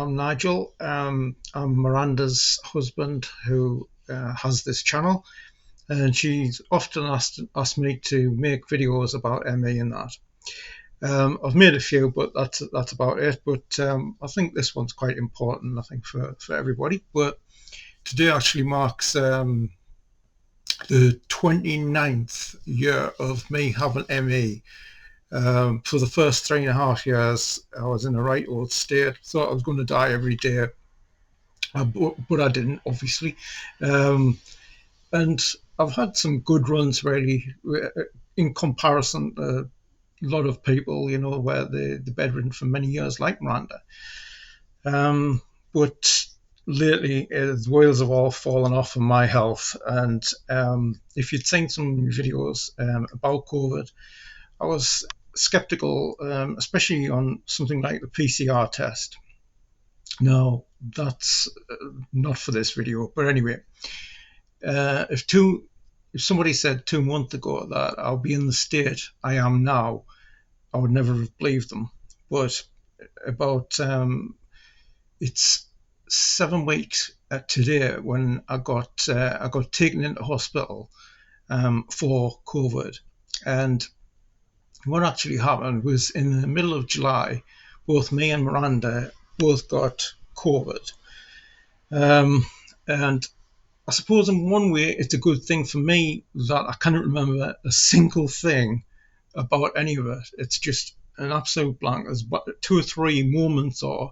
I'm Nigel. I'm Miranda's husband who has this channel, and she's often asked me to make videos about ME and that. I've made a few, but that's about it. But I think this one's quite important, I think, for everybody. But today actually marks the 29th year of me having ME. For the first 3.5 years, I was in a right old state. Thought I was going to die every day, but I didn't, obviously. Um, and I've had some good runs, really, in comparison to a lot of people, where they're bedridden for many years, like Miranda. But lately, the wheels have all fallen off in my health. And if you'd seen some videos about COVID, I was skeptical, especially on something like the PCR test. Now, that's not for this video, but anyway, if somebody said 2 months ago that I'll be in the state I am now, I would never have believed them. But about it's 7 weeks today when I got taken into hospital for COVID, and what actually happened was in the middle of July, both me and Miranda both got COVID. And I suppose in one way it's a good thing for me that I cannot remember a single thing about any of it. It's just an absolute blank. There's 2 or 3 moments or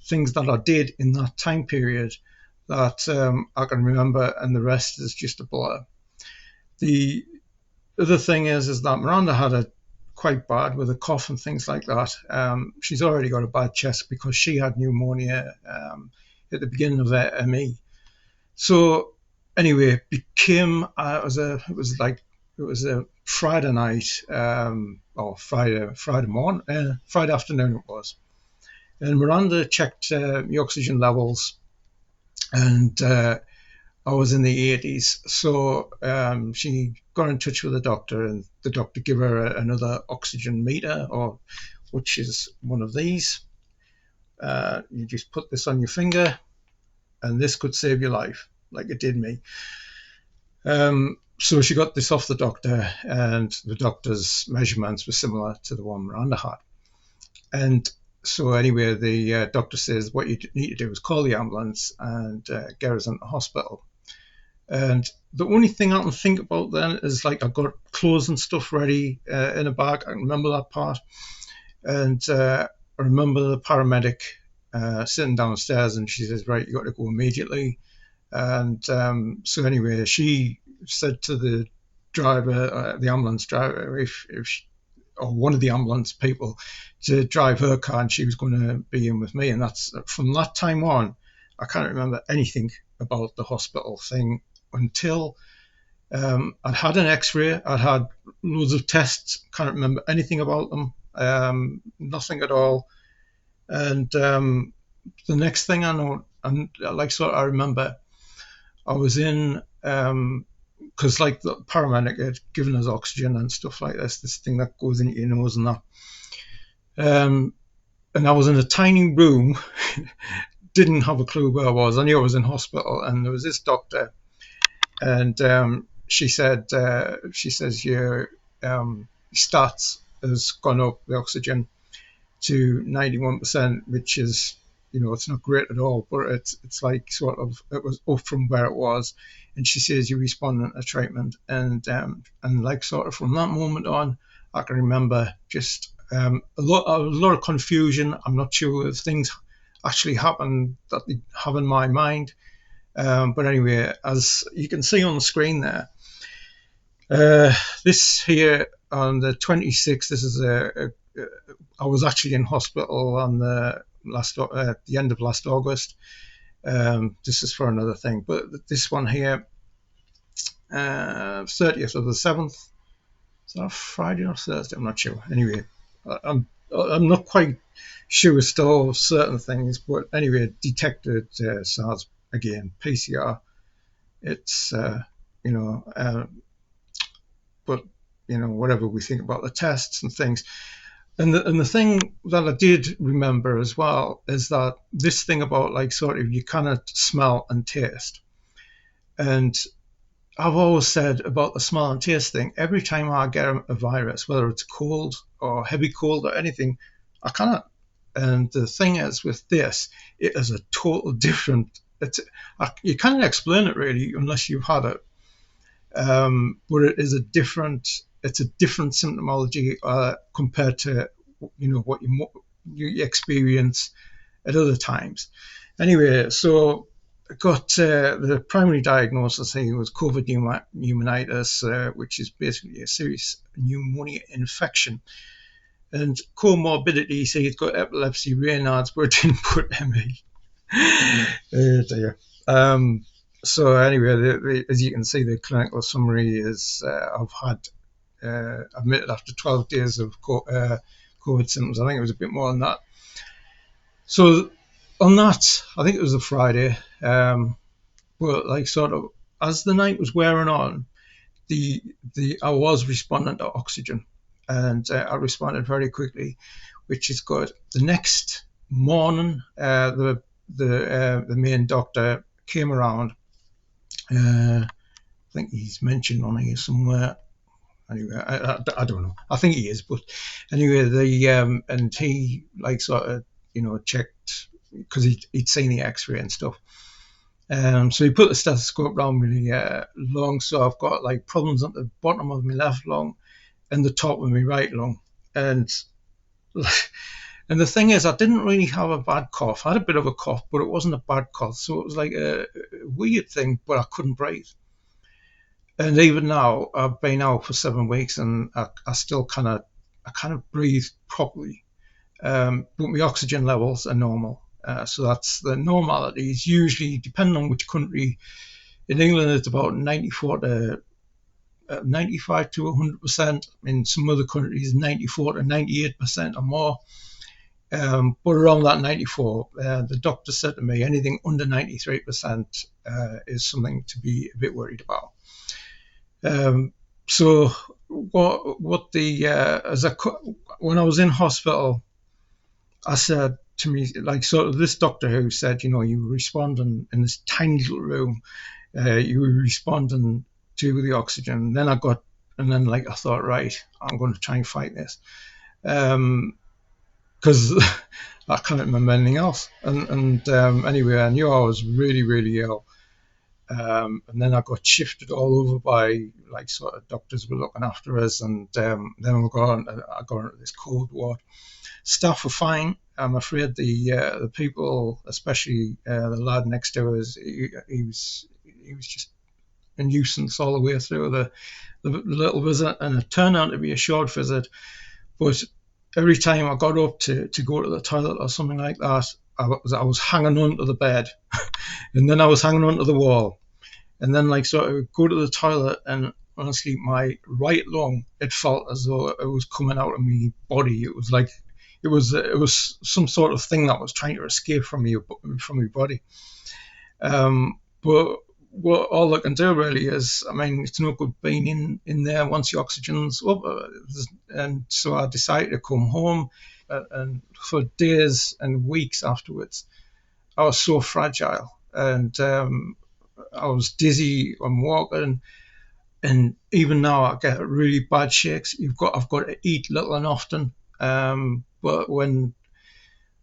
things that I did in that time period that I can remember, and the rest is just a blur. The other thing is that Miranda had it quite bad with a cough and things like that. She's already got a bad chest because she had pneumonia at the beginning of her ME. So anyway, it was a Friday night, or Friday morning, Friday afternoon it was, and Miranda checked the oxygen levels, and I was in the 80s. So she got in touch with the doctor, and the doctor gave her another oxygen meter, which is one of these. You just put this on your finger, and this could save your life, like it did me. So she got this off the doctor, and the doctor's measurements were similar to the one Miranda had. And so anyway, the doctor says what you need to do is call the ambulance and get us into hospital. And the only thing I can think about then is, like, I got clothes and stuff ready in a bag. I remember that part. And I remember the paramedic sitting downstairs, and she says, right, you got to go immediately. And so anyway, she said to the driver, the ambulance driver, or one of the ambulance people, to drive her car, and she was going to be in with me. And that's from that time on, I can't remember anything about the hospital thing until I'd had an X-ray. I'd had loads of tests. Can't remember anything about them. Nothing at all. And the next thing I know, I remember, I was in, because like the paramedic had given us oxygen and stuff like this thing that goes into your nose and that. And I was in a tiny room, didn't have a clue where I was. I knew I was in hospital, and there was this doctor, and she says your stats has gone up, the oxygen, to 91%, which is, it's not great at all, but it's like sort of, it was up from where it was. And she says you're responding to treatment, and like sort of from that moment on, I can remember just a lot of confusion. I'm not sure if things actually happened that they have in my mind, but anyway, as you can see on the screen there, this here on the 26th, this is I was actually in hospital on the end of last August. This is for another thing, but this one here, 30th of the 7th. Is that Friday or Thursday? I'm not sure. Anyway, I'm not quite sure still of certain things, but anyway, detected SARS again, PCR. It's but whatever we think about the tests and things, And the thing that I did remember as well is that this thing about like sort of you cannot smell and taste. And I've always said about the smell and taste thing, every time I get a virus, whether it's cold or heavy cold or anything, I cannot. And the thing is with this, it is a total different. You can't explain it really unless you've had it. But it is a different. It's a different symptomology compared to what you experience at other times. Anyway, so I got the primary diagnosis here was COVID pneumonitis, which is basically a serious pneumonia infection. And comorbidities, he's got epilepsy, Raynaud's, but it didn't put ME. Oh dear. So anyway, as you can see, the clinical summary is I've had admitted after 12 days of COVID symptoms. I think it was a bit more than that. So on that, I think it was a Friday, but like sort of as the night was wearing on, I was responding to oxygen, and I responded very quickly, which is good. The next morning, the main doctor came around. I think he's mentioned on here somewhere. Anyway, I don't know. I think he is, but anyway, and he like sort of checked because he'd seen the X-ray and stuff. So he put the stethoscope around me lung, so I've got like problems at the bottom of my left lung and the top of my right lung, and the thing is, I didn't really have a bad cough. I had a bit of a cough, but it wasn't a bad cough, so it was like a weird thing, but I couldn't breathe. And even now, I've been out for 7 weeks, and I still kind of breathe properly, but my oxygen levels are normal. So that's the normality is usually, depending on which country. In England, it's about 95 to 100%. In some other countries, 94 to 98% or more. But around that 94, the doctor said to me, anything under 93% is something to be a bit worried about. So when I was in hospital, I said to me, like sort of this doctor who said, you were responding in this tiny little room, you were responding to the oxygen. Then I thought, right, I'm going to try and fight this, because I can't remember anything else. And anyway, I knew I was really, really ill. And then I got shifted all over by like sort of doctors were looking after us, and then I got into this cold ward. Staff were fine. I'm afraid the people, especially the lad next to us, he was just a nuisance all the way through the little visit, and it turned out to be a short visit. But every time I got up to go to the toilet or something like that, I was hanging onto the bed, and then I was hanging onto the wall, and then like sort of go to the toilet, and honestly, my right lung, it felt as though it was coming out of my body. It was like it was some sort of thing that was trying to escape from my body. But what all I can do really is, I mean, it's no good being in there once the oxygen's up. And so I decided to come home, and for days and weeks afterwards, I was so fragile, and I was dizzy on walking, and even now I get really bad shakes. I've got to eat little and often, but when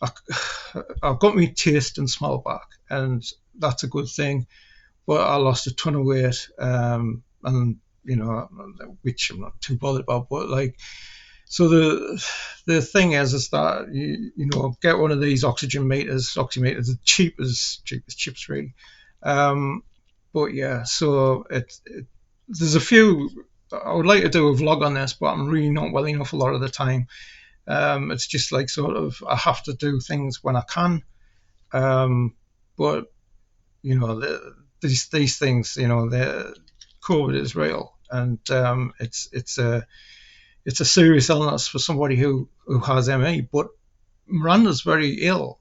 I've got my taste and smell back, and that's a good thing. But I lost a ton of weight, and which I'm not too bothered about. But like, so the thing is that you get one of these oxymeters, the cheap as chips really. But yeah, so there's a few. I would like to do a vlog on this, but I'm really not well enough a lot of the time. It's just like sort of I have to do things when I can, but these things, the COVID is real, and it's a serious illness for somebody who has ME. But Miranda's very ill.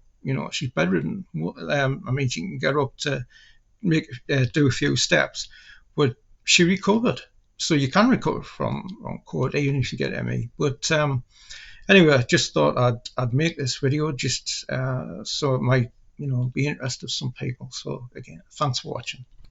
She's bedridden. I mean, she can get up to do a few steps, but she recovered. So you can recover from COVID even if you get ME. But Anyway, I just thought I'd make this video just so it might be interest of some people. So again, thanks for watching.